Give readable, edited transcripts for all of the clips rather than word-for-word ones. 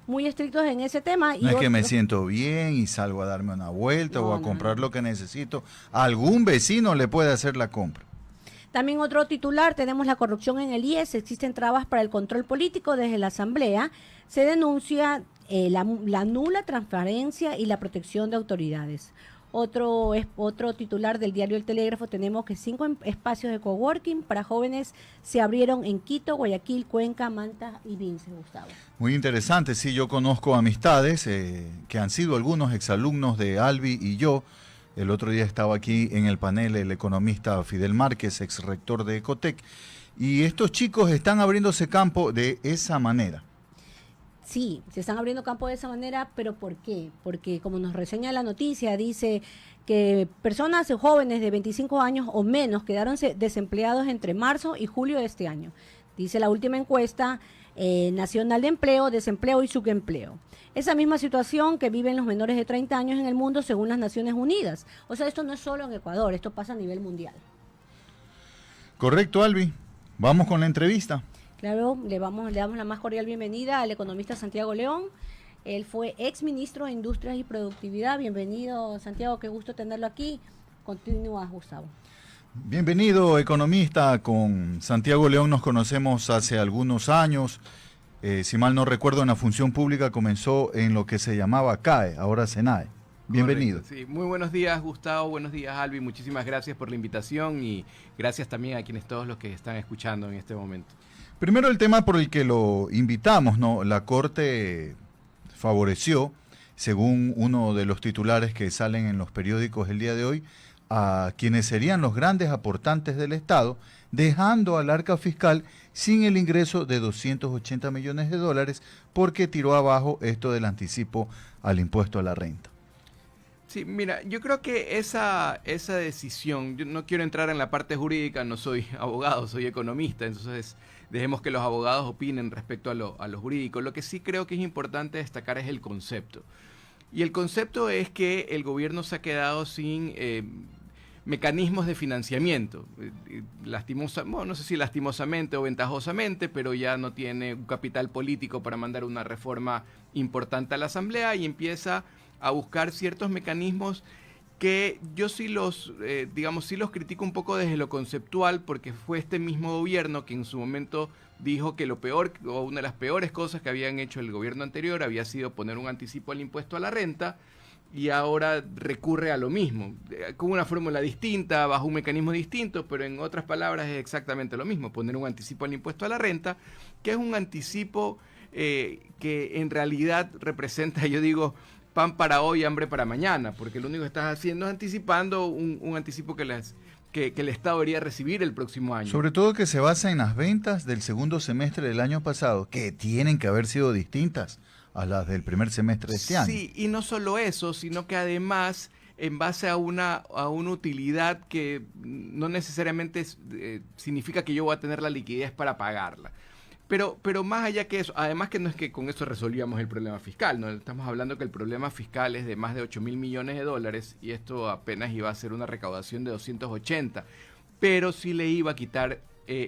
muy estrictos en ese tema. No es que me siento bien y salgo a darme una vuelta o a comprar lo que necesito. Algún vecino le puede hacer la compra. También otro titular, tenemos la corrupción en el IES, existen trabas para el control político desde la Asamblea, se denuncia la nula transparencia y la protección de autoridades. Otro titular del diario El Telégrafo, tenemos que 5 espacios de coworking para jóvenes se abrieron en Quito, Guayaquil, Cuenca, Manta y Vince, Gustavo. Muy interesante, sí, yo conozco amistades que han sido algunos exalumnos de Albi y yo. El otro día estaba aquí en el panel el economista Fidel Márquez, ex rector de Ecotec, y estos chicos están abriéndose campo de esa manera. Sí, se están abriendo campo de esa manera, pero ¿por qué? Porque como nos reseña la noticia, dice que personas jóvenes de 25 años o menos quedaron desempleados entre marzo y julio de este año. Dice la última encuesta nacional de empleo, desempleo y subempleo. Esa misma situación que viven los menores de 30 años en el mundo según las Naciones Unidas. O sea, esto no es solo en Ecuador, esto pasa a nivel mundial. Correcto, Albi. Vamos con la entrevista. Claro, le damos la más cordial bienvenida al economista Santiago León. Él fue ex ministro de Industrias y Productividad. Bienvenido, Santiago, qué gusto tenerlo aquí. Continúa, Gustavo. Bienvenido, economista. Con Santiago León nos conocemos hace algunos años. Si mal no recuerdo, en la función pública comenzó en lo que se llamaba CAE, ahora SENAE. Bienvenido. Correcto, sí. Muy buenos días, Gustavo. Buenos días, Albi. Muchísimas gracias por la invitación y gracias también a todos los que están escuchando en este momento. Primero el tema por el que lo invitamos, ¿no? La Corte favoreció, según uno de los titulares que salen en los periódicos el día de hoy, a quienes serían los grandes aportantes del Estado, dejando al arca fiscal sin el ingreso de 280 millones de dólares porque tiró abajo esto del anticipo al impuesto a la renta. Sí, mira, yo creo que esa decisión, yo no quiero entrar en la parte jurídica, no soy abogado, soy economista, entonces dejemos que los abogados opinen respecto a lo jurídico. Lo que sí creo que es importante destacar es el concepto. Y el concepto es que el gobierno se ha quedado sin mecanismos de financiamiento. No sé si lastimosamente o ventajosamente, pero ya no tiene un capital político para mandar una reforma importante a la Asamblea y empieza a buscar ciertos mecanismos que yo sí los critico un poco desde lo conceptual, porque fue este mismo gobierno que en su momento dijo que lo peor o una de las peores cosas que habían hecho el gobierno anterior había sido poner un anticipo al impuesto a la renta, y ahora recurre a lo mismo, con una fórmula distinta, bajo un mecanismo distinto, pero en otras palabras es exactamente lo mismo, poner un anticipo al impuesto a la renta, que es un anticipo que en realidad representa, yo digo, pan para hoy, hambre para mañana, porque lo único que estás haciendo es anticipando un anticipo que el Estado debería recibir el próximo año. Sobre todo que se basa en las ventas del segundo semestre del año pasado, que tienen que haber sido distintas a las del primer semestre de este año. Sí, y no solo eso, sino que además en base a una utilidad que no necesariamente significa que yo voy a tener la liquidez para pagarla. Pero más allá que eso, además que no es que con eso resolvíamos el problema fiscal, ¿no? Estamos hablando que el problema fiscal es de más de 8.000 millones de dólares y esto apenas iba a ser una recaudación de 280, pero sí le iba a quitar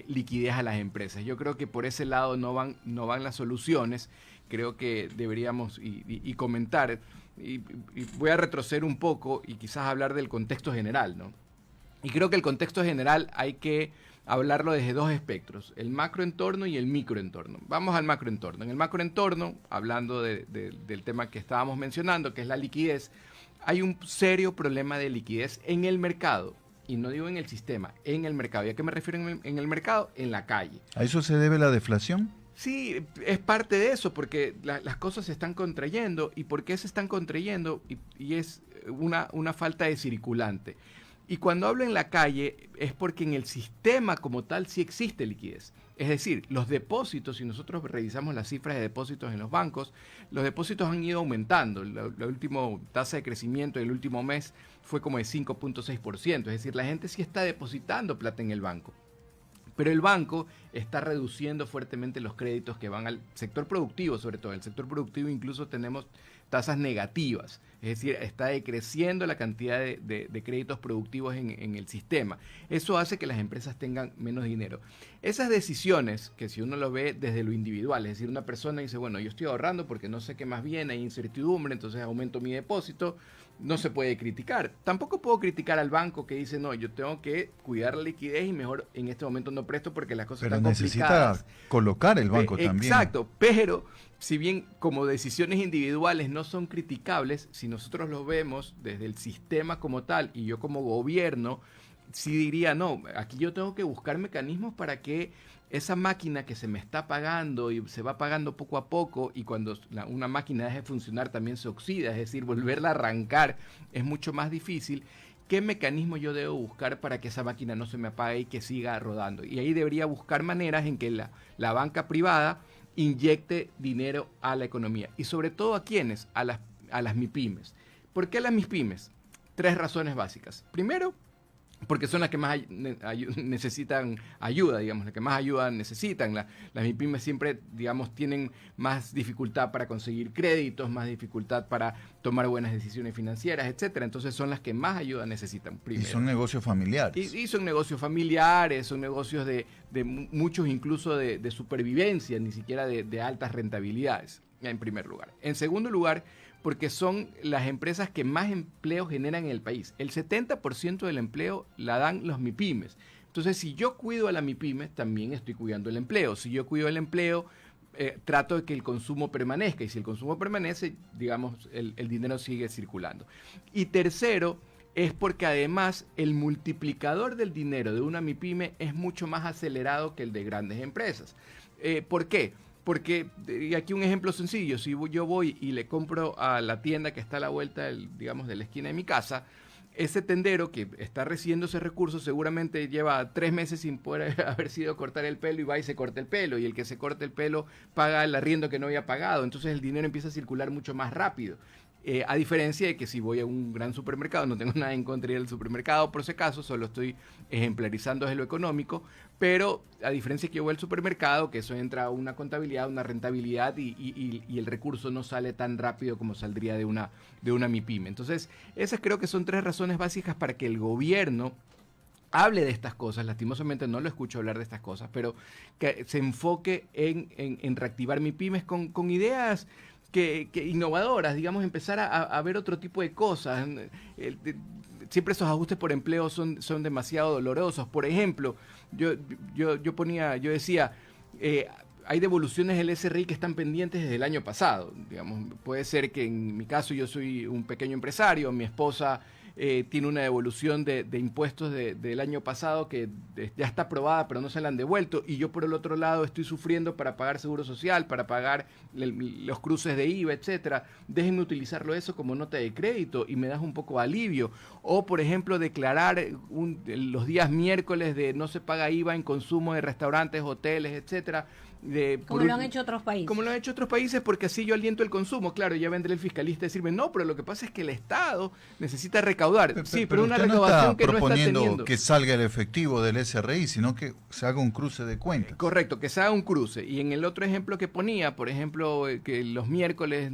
liquidez a las empresas. Yo creo que por ese lado no van las soluciones. Creo que deberíamos y comentar, y voy a retroceder un poco y quizás hablar del contexto general, ¿no? Y creo que el contexto general hay que hablarlo desde dos espectros, el macroentorno y el microentorno. Vamos al macroentorno. En el macroentorno, hablando del tema que estábamos mencionando, que es la liquidez, hay un serio problema de liquidez en el mercado. Y no digo en el sistema, en el mercado. ¿Y a qué me refiero en el mercado? En la calle. ¿A eso se debe la deflación? Sí, es parte de eso, porque las cosas se están contrayendo. ¿Y por qué se están contrayendo? Y es una falta de circulante. Y cuando hablo en la calle es porque en el sistema como tal sí existe liquidez. Es decir, los depósitos, si nosotros revisamos las cifras de depósitos en los bancos, los depósitos han ido aumentando. La última tasa de crecimiento del último mes fue como de 5.6%. Es decir, la gente sí está depositando plata en el banco. Pero el banco está reduciendo fuertemente los créditos que van al sector productivo, sobre todo. En el sector productivo incluso tenemos tasas negativas. Es decir, está decreciendo la cantidad de créditos productivos en el sistema. Eso hace que las empresas tengan menos dinero. Esas decisiones, que si uno lo ve desde lo individual, es decir, una persona dice, bueno, yo estoy ahorrando porque no sé qué más viene, hay incertidumbre, entonces aumento mi depósito, no se puede criticar. Tampoco puedo criticar al banco que dice, no, yo tengo que cuidar la liquidez y mejor en este momento no presto porque las cosas están complicadas. Pero necesita colocar el banco también. Exacto, pero si bien como decisiones individuales no son criticables, si nosotros lo vemos desde el sistema como tal y yo como gobierno, sí diría, no, aquí yo tengo que buscar mecanismos para que esa máquina que se me está pagando y se va pagando poco a poco y cuando una máquina deje de funcionar también se oxida, es decir, volverla a arrancar es mucho más difícil. ¿Qué mecanismo yo debo buscar para que esa máquina no se me apague y que siga rodando? Y ahí debería buscar maneras en que la banca privada inyecte dinero a la economía. Y sobre todo ¿a quiénes? A las MIPYMES. ¿Por qué a las MIPYMES? 3 razones básicas. Primero, porque son las que más necesitan ayuda, digamos, las que más ayuda necesitan. Las MIPYMES siempre, digamos, tienen más dificultad para conseguir créditos, más dificultad para tomar buenas decisiones financieras, etcétera. Entonces son las que más ayuda necesitan primero. Y son negocios familiares. Y son negocios familiares, son negocios de muchos incluso de supervivencia, ni siquiera de altas rentabilidades, en primer lugar. En segundo lugar, porque son las empresas que más empleo generan en el país. El 70% del empleo la dan los MIPYMES. Entonces, si yo cuido a la MIPYME, también estoy cuidando el empleo. Si yo cuido el empleo, trato de que el consumo permanezca. Y si el consumo permanece, digamos, el dinero sigue circulando. Y tercero, es porque además el multiplicador del dinero de una MIPYME es mucho más acelerado que el de grandes empresas. ¿Por qué? Porque, y aquí un ejemplo sencillo, si yo voy y le compro a la tienda que está a la vuelta, digamos, de la esquina de mi casa, ese tendero que está recibiendo ese recurso seguramente lleva 3 meses sin poder haber sido cortar el pelo y va y se corta el pelo, y el que se corta el pelo paga el arriendo que no había pagado, entonces el dinero empieza a circular mucho más rápido. A diferencia de que si voy a un gran supermercado, no tengo nada en contra del supermercado por ese caso, solo estoy ejemplarizando desde lo económico, pero a diferencia de que yo voy al supermercado, que eso entra a una contabilidad, una rentabilidad y el recurso no sale tan rápido como saldría de una MIPYME. Entonces, esas creo que son 3 razones básicas para que el gobierno hable de estas cosas. Lastimosamente no lo escucho hablar de estas cosas, pero que se enfoque en reactivar MIPYMES con ideas que innovadoras, digamos, empezar a ver otro tipo de cosas. Siempre esos ajustes por empleo son demasiado dolorosos. Por ejemplo, yo decía, hay devoluciones del SRI que están pendientes desde el año pasado. Digamos, puede ser que en mi caso yo soy un pequeño empresario, mi esposa tiene una devolución de impuestos del año pasado que ya está aprobada pero no se la han devuelto, y yo por el otro lado estoy sufriendo para pagar seguro social, para pagar los cruces de IVA, etcétera. Déjenme utilizarlo eso como nota de crédito y me das un poco de alivio. O por ejemplo declarar los días miércoles de no se paga IVA en consumo de restaurantes, hoteles, etcétera. Como lo han hecho otros países. Como lo han hecho otros países, porque así yo aliento el consumo. Claro, ya vendré el fiscalista y decirme, no, pero lo que pasa es que el Estado necesita recaudar. Sí, pero una recaudación que no está teniendo. Proponiendo que salga el efectivo del SRI, sino que se haga un cruce de cuentas. Correcto, que se haga un cruce. Y en el otro ejemplo que ponía, por ejemplo, que los miércoles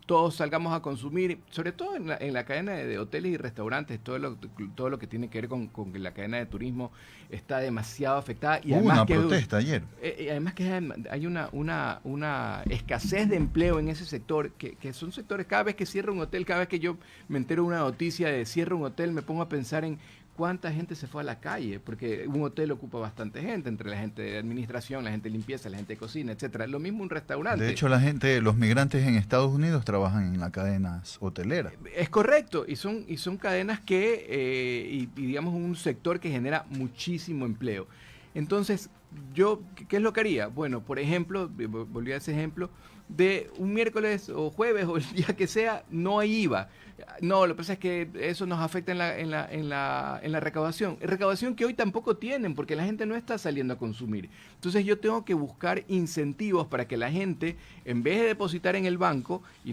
todos salgamos a consumir, sobre todo en la cadena de hoteles y restaurantes, todo lo que tiene que ver con que la cadena de turismo está demasiado afectada. Y Hubo además una protesta ayer. Además que hay una escasez de empleo en ese sector, que son sectores, cada vez que cierra un hotel, cada vez que yo me entero de una noticia de cierra un hotel, me pongo a pensar en cuánta gente se fue a la calle, porque un hotel ocupa bastante gente, entre la gente de administración, la gente de limpieza, la gente de cocina, etcétera. Lo mismo un restaurante. De hecho, los migrantes en Estados Unidos trabajan en las cadenas hoteleras. Es correcto, y son cadenas que, digamos, un sector que genera muchísimo empleo. Entonces, ¿qué es lo que haría? Bueno, por ejemplo, volví a ese ejemplo, de un miércoles o jueves o el día que sea, no hay IVA. No, lo que pasa es que eso nos afecta en la recaudación. Recaudación que hoy tampoco tienen, porque la gente no está saliendo a consumir. Entonces yo tengo que buscar incentivos para que la gente, en vez de depositar en el banco, y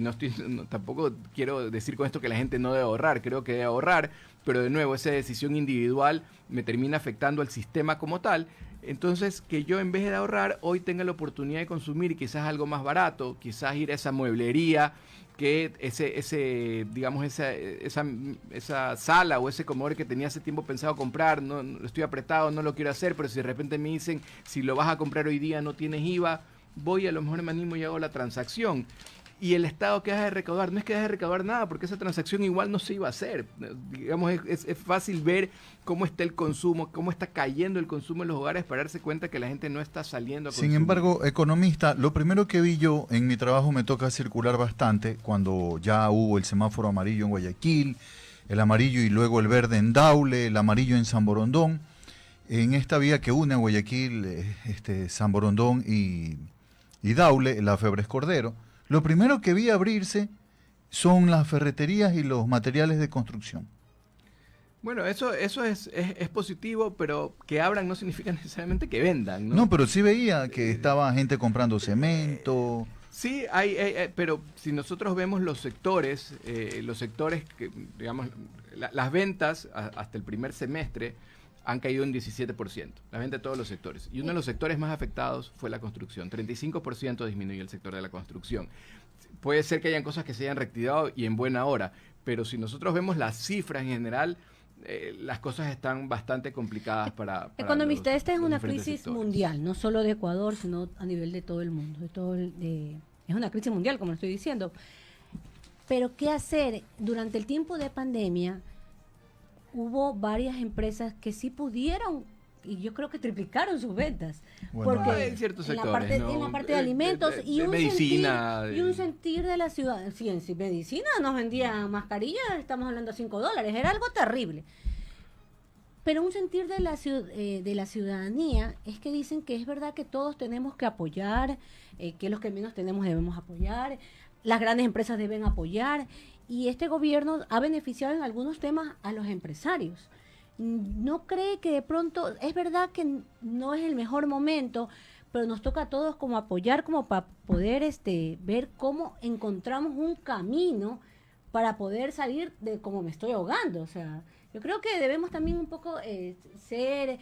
tampoco quiero decir con esto que la gente no debe ahorrar, creo que debe ahorrar, pero de nuevo esa decisión individual me termina afectando al sistema como tal. Entonces, que yo en vez de ahorrar, hoy tenga la oportunidad de consumir quizás algo más barato, quizás ir a esa mueblería, que digamos, esa sala o ese comedor que tenía hace tiempo pensado comprar, no estoy apretado, no lo quiero hacer, pero si de repente me dicen, si lo vas a comprar hoy día no tienes IVA, voy, a lo mejor me animo y hago la transacción. Y el Estado que deja de recaudar, no es que deje de recaudar nada, porque esa transacción igual no se iba a hacer. Digamos, es fácil ver cómo está el consumo, cómo está cayendo el consumo en los hogares para darse cuenta que la gente no está saliendo a consumir. Sin embargo, economista, lo primero que vi yo, en mi trabajo me toca circular bastante, cuando ya hubo el semáforo amarillo en Guayaquil, el amarillo y luego el verde en Daule, el amarillo en San Borondón, en esta vía que une a Guayaquil, San Borondón y Daule, la Febres Cordero. Lo primero que vi abrirse son las ferreterías y los materiales de construcción. Bueno, eso es positivo, pero que abran no significa necesariamente que vendan, ¿no? No, pero sí veía que estaba gente comprando cemento. Sí, pero si nosotros vemos los sectores que, digamos, las ventas hasta el primer semestre han caído en 17%, la venta de todos los sectores. Y uno de los sectores más afectados fue la construcción. 35% disminuyó el sector de la construcción. Puede ser que hayan cosas que se hayan reactivado y en buena hora, pero si nosotros vemos las cifras en general, las cosas están bastante complicadas para Economista, esta es una crisis mundial, no solo de Ecuador, sino a nivel de todo el mundo. Es una crisis mundial, como lo estoy diciendo. Pero, ¿qué hacer? Durante el tiempo de pandemia, hubo varias empresas que sí pudieron, y yo creo que triplicaron sus ventas. Bueno, porque hay ciertos sectores, en la parte de alimentos y un medicina. Y un sentir de la ciudad. Sí, en medicina nos vendían mascarillas, estamos hablando de $5, era algo terrible. Pero un sentir de la ciudadanía es que dicen que es verdad que todos tenemos que apoyar, que los que menos tenemos debemos apoyar, las grandes empresas deben apoyar, y este gobierno ha beneficiado en algunos temas a los empresarios. ¿No cree que de pronto, es verdad que no es el mejor momento, pero nos toca a todos como apoyar, como para poder ver cómo encontramos un camino para poder salir de como me estoy ahogando? O sea, yo creo que debemos también un poco ser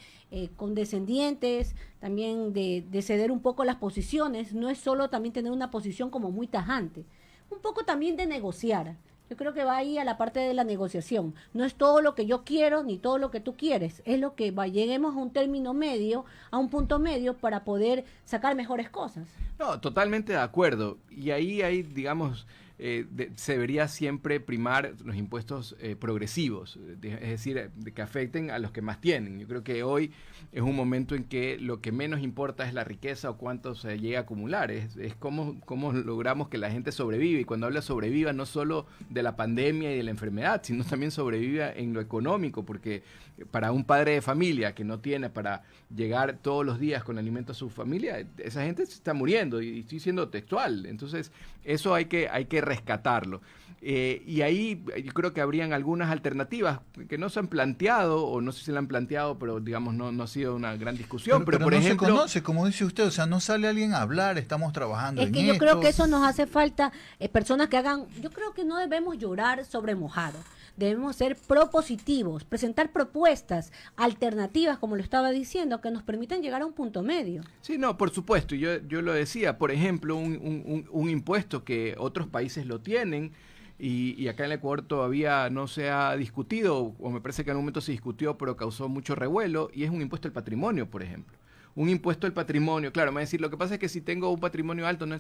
condescendientes, también de ceder un poco las posiciones, no es solo también tener una posición como muy tajante, un poco también de negociar. Yo creo que va ahí a la parte de la negociación. No es todo lo que yo quiero ni todo lo que tú quieres. Es lo que lleguemos a un término medio, a un punto medio para poder sacar mejores cosas. No, totalmente de acuerdo. Y ahí hay, digamos, se debería siempre primar los impuestos progresivos, es decir, que afecten a los que más tienen. Yo creo que hoy es un momento en que lo que menos importa es la riqueza o cuánto se llega a acumular, es cómo logramos que la gente sobreviva. Y cuando habla sobreviva, no solo de la pandemia y de la enfermedad, sino también sobreviva en lo económico, porque para un padre de familia que no tiene para llegar todos los días con alimento a su familia, esa gente se está muriendo, y estoy siendo textual. Entonces, eso hay que rescatarlo. Y ahí yo creo que habrían algunas alternativas que no se han planteado, o no sé si se han planteado, pero digamos no ha sido una gran discusión. Pero por no ejemplo, se conoce, como dice usted, o sea, no sale alguien a hablar, estamos trabajando en esto. Es que yo creo que eso nos hace falta, personas que hagan, yo creo que no debemos llorar sobre mojado. Debemos ser propositivos, presentar propuestas alternativas, como lo estaba diciendo, que nos permitan llegar a un punto medio. Sí, no, por supuesto. Yo lo decía, por ejemplo, un impuesto que otros países lo tienen y acá en el Ecuador todavía no se ha discutido, o me parece que en un momento se discutió, pero causó mucho revuelo, y es un impuesto al patrimonio, por ejemplo. Un impuesto al patrimonio, claro, me va a decir, lo que pasa es que si tengo un patrimonio alto no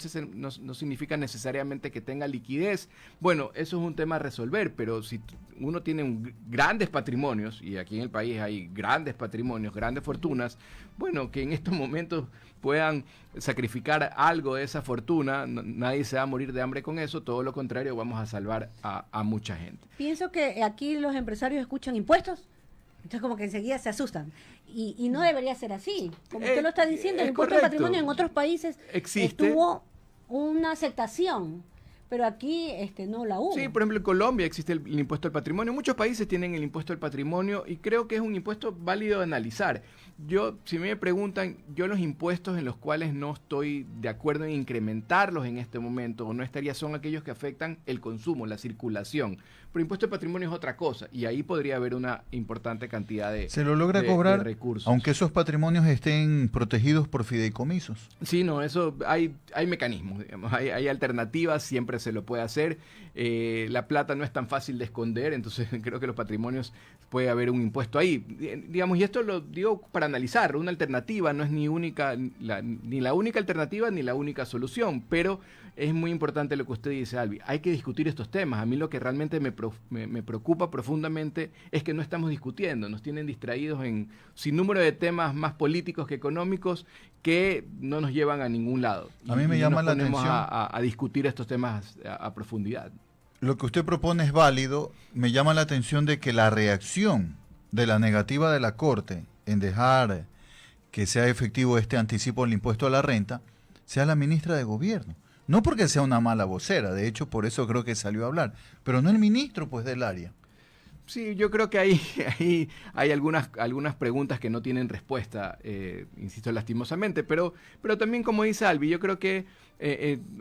significa necesariamente que tenga liquidez. Bueno, eso es un tema a resolver, pero si uno tiene grandes patrimonios, y aquí en el país hay grandes patrimonios, grandes fortunas, bueno, que en estos momentos puedan sacrificar algo de esa fortuna, nadie se va a morir de hambre con eso, todo lo contrario, vamos a salvar a mucha gente. Pienso que aquí los empresarios escuchan impuestos, entonces como que enseguida se asustan. Y no debería ser así. Como usted lo está diciendo, el impuesto al patrimonio en otros países estuvo una aceptación. pero aquí no la hubo. Sí, por ejemplo, en Colombia existe el impuesto al patrimonio. Muchos países tienen el impuesto al patrimonio y creo que es un impuesto válido de analizar. Si me preguntan, yo los impuestos en los cuales no estoy de acuerdo en incrementarlos en este momento o no estaría son aquellos que afectan el consumo, la circulación. Pero impuesto al patrimonio es otra cosa y ahí podría haber una importante cantidad de se lo logra cobrar, de recursos. aunque esos patrimonios estén protegidos por fideicomisos. Sí, no, eso hay mecanismos, digamos, hay alternativas, siempre se lo puede hacer. La plata no es tan fácil de esconder, entonces creo que los patrimonios puede haber un impuesto ahí. Digamos, y esto lo digo para analizar, una alternativa no es ni la única alternativa ni la única solución, pero es muy importante lo que usted dice, Albi. Hay que discutir estos temas. A mí lo que realmente me preocupa profundamente es que no estamos discutiendo. Nos tienen distraídos en sin número de temas más políticos que económicos que no nos llevan a ningún lado. A mí me llama la atención a discutir estos temas a profundidad. Lo que usted propone es válido. Me llama la atención de que la reacción de la negativa de la Corte en dejar que sea efectivo este anticipo del impuesto a la renta sea la ministra de Gobierno. No porque sea una mala vocera, de hecho por eso creo que salió a hablar, pero no el ministro pues del área. Sí, yo creo que hay algunas preguntas que no tienen respuesta, insisto, lastimosamente, pero también como dice Albi, yo creo que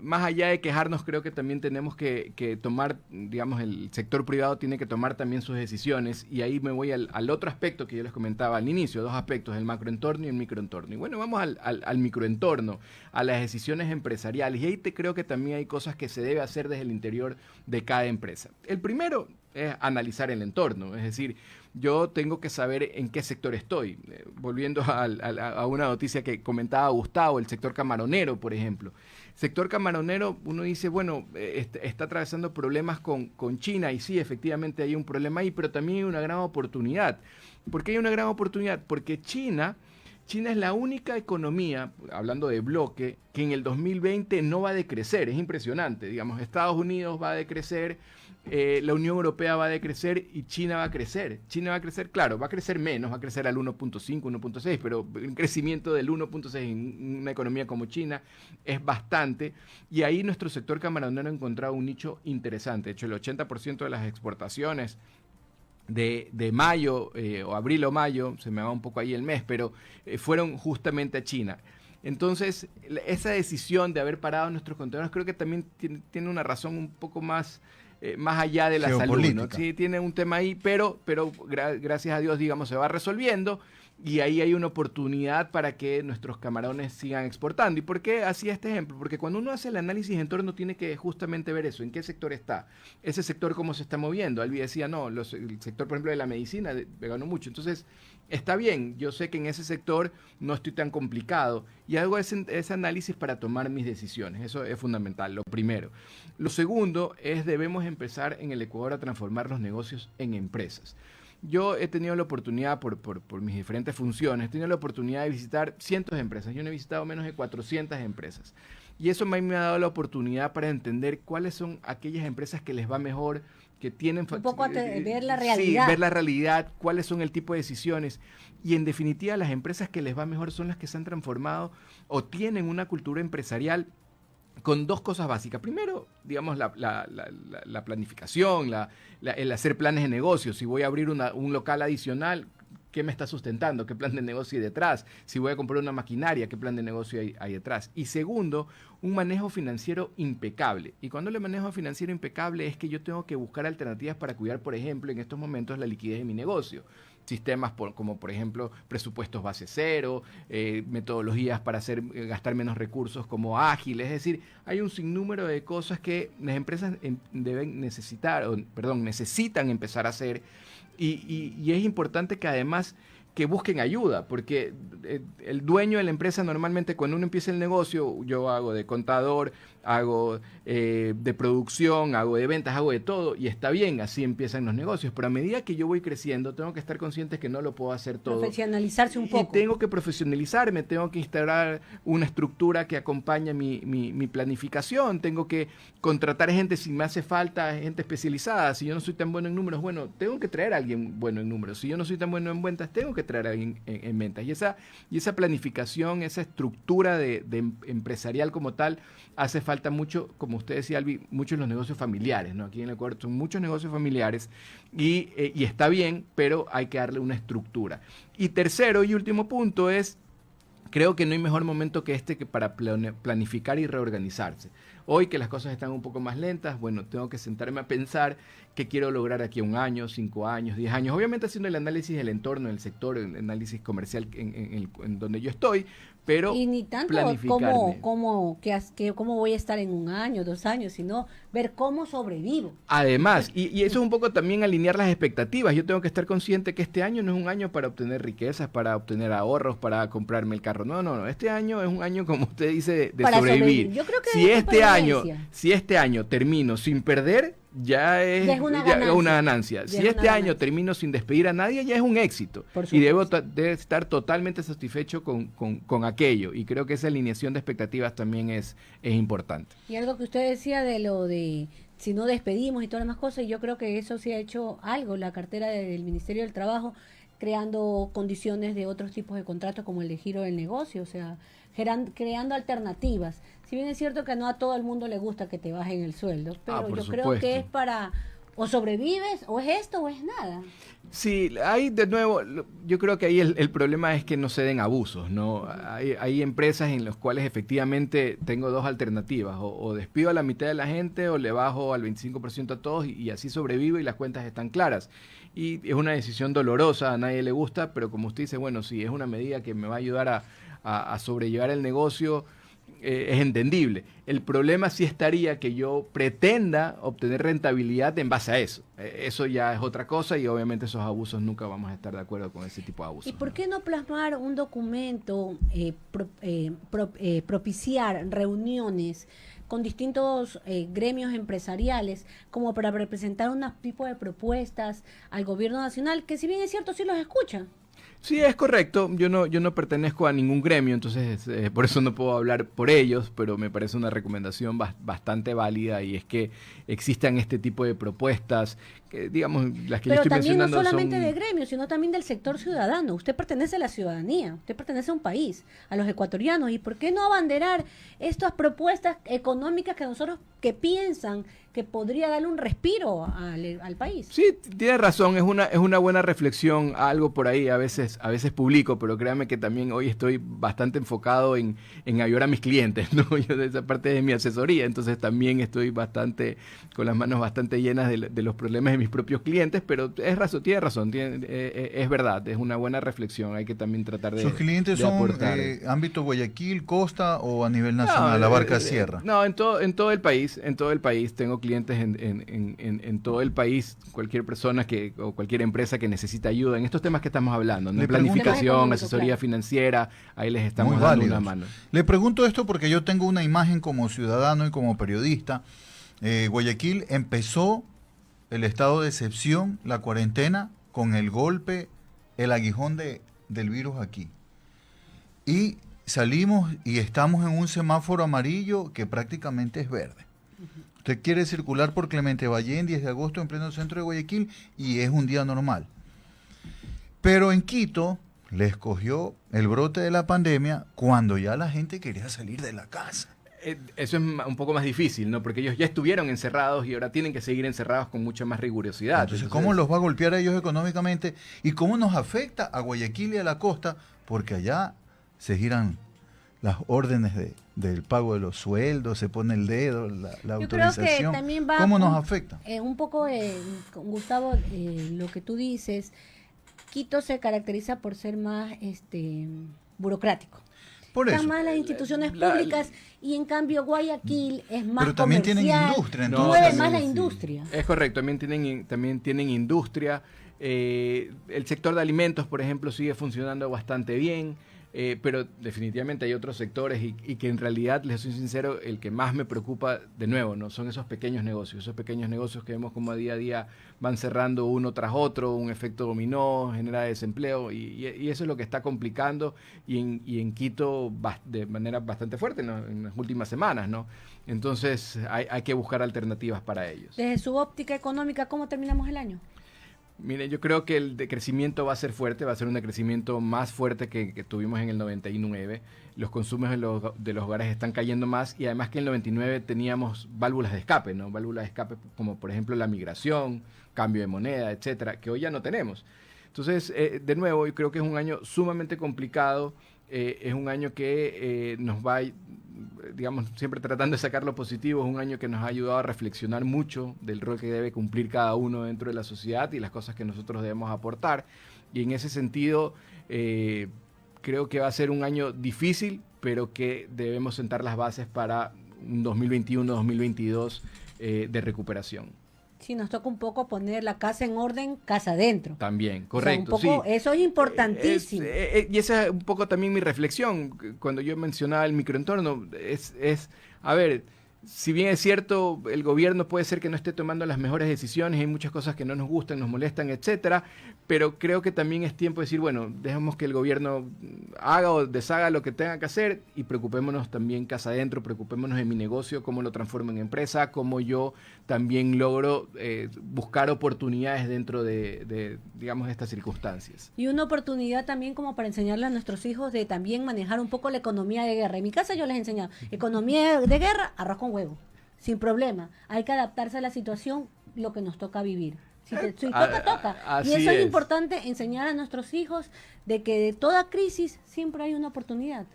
más allá de quejarnos, creo que también tenemos que tomar, digamos, el sector privado tiene que tomar también sus decisiones y ahí me voy al otro aspecto que yo les comentaba al inicio, dos aspectos, el macroentorno y el microentorno. Y bueno, vamos al microentorno, a las decisiones empresariales y ahí creo que también hay cosas que se debe hacer desde el interior de cada empresa. El primero es analizar el entorno, es decir, yo tengo que saber en qué sector estoy. Volviendo a una noticia que comentaba Gustavo, el sector camaronero, por ejemplo. Sector camaronero, uno dice, bueno, está atravesando problemas con China y sí, efectivamente hay un problema ahí, pero también hay una gran oportunidad. ¿Por qué hay una gran oportunidad? Porque China es la única economía, hablando de bloque, que en el 2020 no va a decrecer. Es impresionante. Digamos, Estados Unidos va a decrecer, la Unión Europea va a decrecer y China va a crecer. China va a crecer, claro, va a crecer menos, va a crecer al 1.5, 1.6, pero el crecimiento del 1.6 en una economía como China es bastante. Y ahí nuestro sector camaronero ha encontrado un nicho interesante. De hecho, el 80% de las exportaciones de mayo o abril o mayo, se me va un poco ahí el mes, pero fueron justamente a China. Entonces, esa decisión de haber parado nuestros contenedores creo que también tiene una razón un poco más allá de la salud, ¿no? Sí, tiene un tema ahí, pero gracias a Dios, digamos, se va resolviendo y ahí hay una oportunidad para que nuestros camarones sigan exportando. ¿Y por qué hacía este ejemplo? Porque cuando uno hace el análisis de entorno tiene que justamente ver eso, en qué sector está, ese sector cómo se está moviendo. Albi decía, no, el sector, por ejemplo, de la medicina ganó mucho. Entonces, está bien, yo sé que en ese sector no estoy tan complicado y hago ese análisis para tomar mis decisiones. Eso es fundamental, lo primero. Lo segundo es debemos empezar en el Ecuador a transformar los negocios en empresas. Yo he tenido la oportunidad, por mis diferentes funciones, he tenido la oportunidad de visitar cientos de empresas. Yo no he visitado menos de 400 empresas. Y eso me ha dado la oportunidad para entender cuáles son aquellas empresas que les va mejor, que tienen... Un poco ver la realidad. Sí, ver la realidad, cuáles son el tipo de decisiones. Y en definitiva, las empresas que les va mejor son las que se han transformado o tienen una cultura empresarial con dos cosas básicas. Primero, digamos, la planificación, el hacer planes de negocio. Si voy a abrir un local adicional, ¿qué me está sustentando? ¿Qué plan de negocio hay detrás? Si voy a comprar una maquinaria, ¿qué plan de negocio hay detrás? Y segundo, un manejo financiero impecable. Y cuando le manejo financiero impecable es que yo tengo que buscar alternativas para cuidar, por ejemplo, en estos momentos la liquidez de mi negocio. Sistemas como por ejemplo presupuestos base cero, metodologías para gastar menos recursos como ágiles, es decir, hay un sinnúmero de cosas que las empresas necesitan empezar a hacer y es importante que además que busquen ayuda, porque el dueño de la empresa normalmente cuando uno empieza el negocio, yo hago de contador, hago de producción, hago de ventas, hago de todo, y está bien, así empiezan los negocios, pero a medida que yo voy creciendo, tengo que estar consciente que no lo puedo hacer todo. Profesionalizarse un poco. Y tengo que profesionalizarme, tengo que instaurar una estructura que acompañe mi planificación, tengo que contratar gente si me hace falta, gente especializada, si yo no soy tan bueno en números, bueno, tengo que traer a alguien bueno en números, si yo no soy tan bueno en ventas, tengo que traer a alguien en ventas, y esa planificación, esa estructura de empresarial como tal, hace falta falta mucho, como usted decía, Albi, muchos los negocios familiares, ¿no? Aquí en el Ecuador son muchos negocios familiares y está bien, pero hay que darle una estructura. Y tercero y último punto es, creo que no hay mejor momento que este que para planificar y reorganizarse. Hoy que las cosas están un poco más lentas, bueno, tengo que sentarme a pensar qué quiero lograr aquí a 1 año, 5 años, 10 años. Obviamente haciendo el análisis del entorno, del sector, el análisis comercial en donde yo estoy, pero y ni tanto cómo voy a estar en 1 año, 2 años, sino ver cómo sobrevivo. Además, y eso es un poco también alinear las expectativas. Yo tengo que estar consciente que este año no es un año para obtener riquezas, para obtener ahorros, para comprarme el carro. No. Este año es un año, como usted dice, de Para sobrevivir. Yo creo que si este año termino sin perder, ya es una ganancia. Si este año termino sin despedir a nadie, ya es un éxito. Y debo estar totalmente satisfecho con aquello. Y creo que esa alineación de expectativas también es importante. Y algo que usted decía de lo de si no despedimos y todas las demás cosas, yo creo que eso sí ha hecho algo la cartera del Ministerio del Trabajo, creando condiciones de otros tipos de contratos como el de giro del negocio, o sea, creando alternativas. Si bien es cierto que no a todo el mundo le gusta que te bajen el sueldo, pero yo creo que es para o sobrevives, o es esto o es nada. Sí, ahí de nuevo, yo creo que ahí el problema es que no se den abusos, ¿no? Hay empresas en las cuales efectivamente tengo 2 alternativas, o despido a la mitad de la gente o le bajo al 25% a todos y así sobrevivo y las cuentas están claras. Y es una decisión dolorosa, a nadie le gusta, pero como usted dice, bueno, si es una medida que me va a ayudar a sobrellevar el negocio, es entendible. El problema sí estaría que yo pretenda obtener rentabilidad en base a eso. Eso ya es otra cosa y obviamente esos abusos nunca vamos a estar de acuerdo con ese tipo de abusos. ¿Y por qué no plasmar un documento, propiciar reuniones con distintos gremios empresariales como para representar un tipo de propuestas al gobierno nacional que, si bien es cierto, sí los escucha? Sí, es correcto. Yo no pertenezco a ningún gremio, entonces por eso no puedo hablar por ellos, pero me parece una recomendación bastante válida y es que existan este tipo de propuestas, que digamos, las que yo estoy mencionando. Pero también no solamente de gremios, sino también del sector ciudadano. Usted pertenece a la ciudadanía, usted pertenece a un país, a los ecuatorianos. ¿Y por qué no abanderar estas propuestas económicas que piensan que podría darle un respiro al país? Sí, tiene razón, es una buena reflexión, algo por ahí a veces publico, pero créame que también hoy estoy bastante enfocado en ayudar a mis clientes, ¿no? Yo de esa parte de mi asesoría, entonces también estoy con las manos bastante llenas de los problemas de mis propios clientes, pero tiene razón, es verdad, es una buena reflexión, hay que también tratar de ¿Sus clientes son ámbito Guayaquil, costa o a nivel nacional, la Barca Sierra? No, en todo el país, tengo clientes en todo el país, cualquier persona o cualquier empresa que necesita ayuda en estos temas que estamos hablando, ¿no? Planificación, asesoría financiera, ahí les estamos dando una mano. Le pregunto esto porque yo tengo una imagen como ciudadano y como periodista. Guayaquil empezó el estado de excepción, la cuarentena, con el golpe, el aguijón del virus aquí. Y salimos y estamos en un semáforo amarillo que prácticamente es verde. Usted quiere circular por Clemente Ballén 10 de agosto en pleno centro de Guayaquil y es un día normal. Pero en Quito les cogió el brote de la pandemia cuando ya la gente quería salir de la casa. Eso es un poco más difícil, ¿no? Porque ellos ya estuvieron encerrados y ahora tienen que seguir encerrados con mucha más rigurosidad. Entonces, ¿cómo los va a golpear a ellos económicamente? ¿Y cómo nos afecta a Guayaquil y a la costa? Porque allá se giran las órdenes del pago de los sueldos, se pone el dedo, la autorización. Creo que también va ¿Cómo nos afecta? Un poco, Gustavo, lo que tú dices, Quito se caracteriza por ser más burocrático. Por eso. Están más las instituciones públicas y en cambio Guayaquil es más pero también comercial, tienen industria. mueve más la industria. Es correcto, también tienen industria. El sector de alimentos, por ejemplo, sigue funcionando bastante bien. Pero definitivamente hay otros sectores y que en realidad, les soy sincero, el que más me preocupa, de nuevo, no son esos pequeños negocios que vemos como a día van cerrando uno tras otro, un efecto dominó, genera desempleo y eso es lo que está complicando y en Quito de manera bastante fuerte, ¿no? En las últimas semanas, ¿no? Entonces hay que buscar alternativas para ellos. Desde su óptica económica, ¿cómo terminamos el año? Mire, yo creo que el decrecimiento va a ser fuerte, va a ser un decrecimiento más fuerte que tuvimos en el 99. Los consumos de los hogares están cayendo más y además que en el 99 teníamos válvulas de escape, ¿no? Válvulas de escape como por ejemplo la migración, cambio de moneda, etcétera, que hoy ya no tenemos. Entonces, de nuevo, yo creo que es un año sumamente complicado, es un año que nos va, digamos, siempre tratando de sacar lo positivo, es un año que nos ha ayudado a reflexionar mucho del rol que debe cumplir cada uno dentro de la sociedad y las cosas que nosotros debemos aportar. Y en ese sentido, creo que va a ser un año difícil, pero que debemos sentar las bases para un 2021-2022 de recuperación. Sí, nos toca un poco poner la casa en orden, casa adentro. También, correcto. O sea, un poco, sí. Eso es importantísimo. Y esa es un poco también mi reflexión. Cuando yo mencionaba el microentorno, a ver, si bien es cierto, el gobierno puede ser que no esté tomando las mejores decisiones, hay muchas cosas que no nos gustan, nos molestan, etcétera, pero creo que también es tiempo de decir, bueno, dejemos que el gobierno haga o deshaga lo que tenga que hacer y preocupémonos también casa adentro, preocupémonos en mi negocio, cómo lo transformo en empresa, cómo yo también logro buscar oportunidades dentro de, digamos, estas circunstancias. Y una oportunidad también como para enseñarle a nuestros hijos de también manejar un poco la economía de guerra. En mi casa yo les he enseñado, economía de guerra, arroz con huevo, sin problema. Hay que adaptarse a la situación, lo que nos toca vivir. Si toca, toca. Y eso es importante enseñar a nuestros hijos de que de toda crisis siempre hay una oportunidad.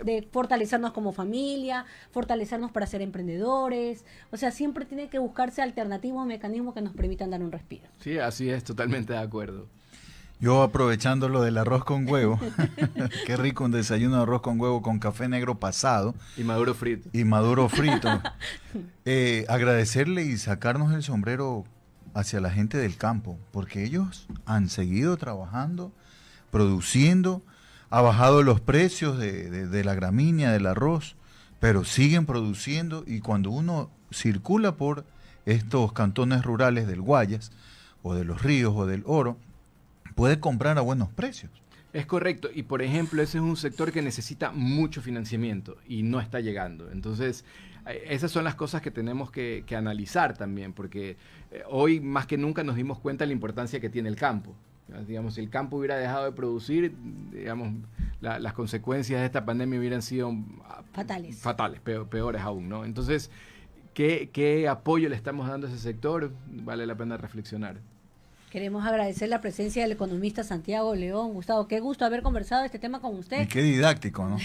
De fortalecernos como familia, fortalecernos para ser emprendedores. O sea, siempre tiene que buscarse alternativos, mecanismos que nos permitan dar un respiro. Sí, así es, totalmente de acuerdo. Yo aprovechando lo del arroz con huevo, qué rico un desayuno de arroz con huevo con café negro pasado. Y maduro frito. Y maduro frito. Agradecerle y sacarnos el sombrero hacia la gente del campo, porque ellos han seguido trabajando, produciendo, ha bajado los precios de la gramínea, del arroz, pero siguen produciendo y cuando uno circula por estos cantones rurales del Guayas, o de los Ríos, o del Oro, puede comprar a buenos precios. Es correcto, y por ejemplo, ese es un sector que necesita mucho financiamiento y no está llegando. Entonces, esas son las cosas que tenemos que analizar también, porque hoy más que nunca nos dimos cuenta de la importancia que tiene el campo. Digamos, si el campo hubiera dejado de producir, digamos, las consecuencias de esta pandemia hubieran sido fatales, peores aún, ¿no? Entonces, ¿qué apoyo le estamos dando a ese sector? Vale la pena reflexionar. Queremos agradecer la presencia del economista Santiago León. Gustavo, qué gusto haber conversado este tema con usted. Y qué didáctico, ¿no?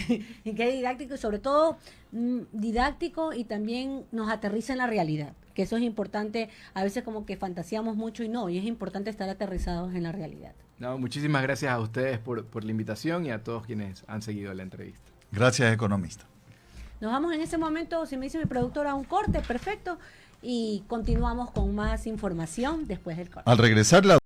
Y qué didáctico, y sobre todo didáctico, y también nos aterriza en la realidad, que eso es importante. A veces como que fantaseamos mucho y no, y es importante estar aterrizados en la realidad. No, muchísimas gracias a ustedes por la invitación y a todos quienes han seguido la entrevista. Gracias, economista. Nos vamos en ese momento, si me dice mi productora, a un corte, perfecto. Y continuamos con más información después del corte. Al regresar la